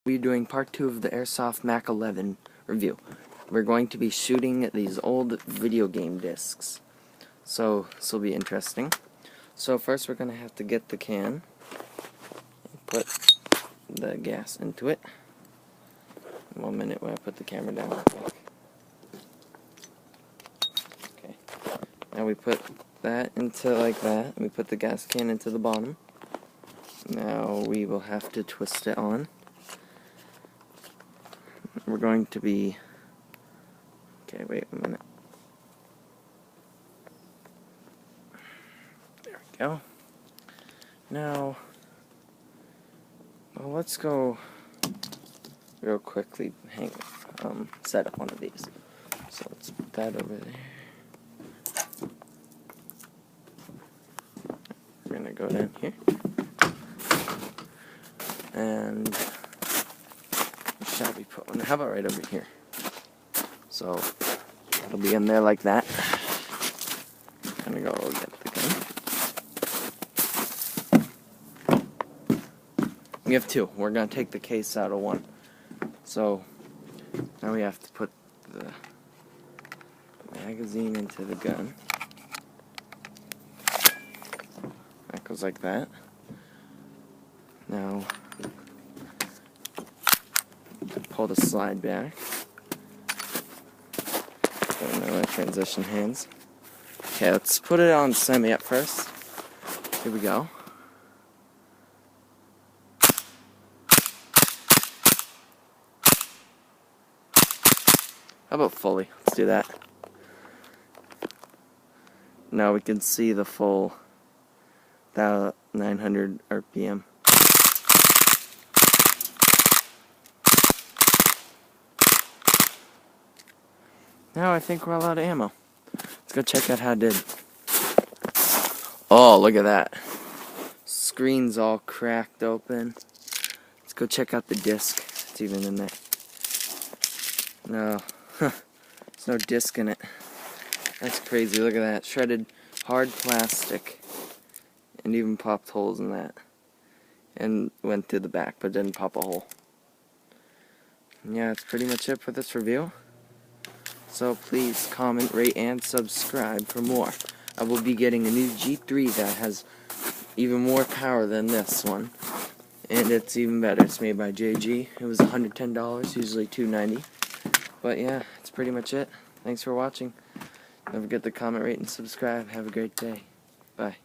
We're doing part 2 of the Airsoft Mac-11 review. We're going to be shooting these old video game discs. So this will be interesting. So first we're going to have to get the can and put the gas into it. 1 minute when I put the camera down. Okay. Now we put that into like that, and we put the gas can into the bottom. Now we will have to twist it on. We're going to be... Okay, wait a minute. There we go. Now, well, let's go real quickly set up one of these. So let's put that over there. We're going to go down here. And shall we put one? How about right over here? So it'll be in there like that. I'm gonna go get the gun. We have two. We're gonna take the case out of one. So now we have to put the magazine into the gun. That goes like that. Now pull the slide back. Don't know my transition hands. Okay, let's put it on semi at first. Here we go. How about fully? Let's do that. Now we can see the full 900 RPM. Now I think we're all out of ammo. Let's go check out how it did. Oh, look at that. Screen's all cracked open. Let's go check out the disc. It's even in there. No. There's no disc in it. That's crazy. Look at that. Shredded hard plastic. And even popped holes in that. And went through the back, but didn't pop a hole. Yeah, that's pretty much it for this review. So please comment, rate, and subscribe for more. I will be getting a new G3 that has even more power than this one. And it's even better. It's made by JG. It was $110, usually $290. But yeah, that's pretty much it. Thanks for watching. Don't forget to comment, rate, and subscribe. Have a great day. Bye.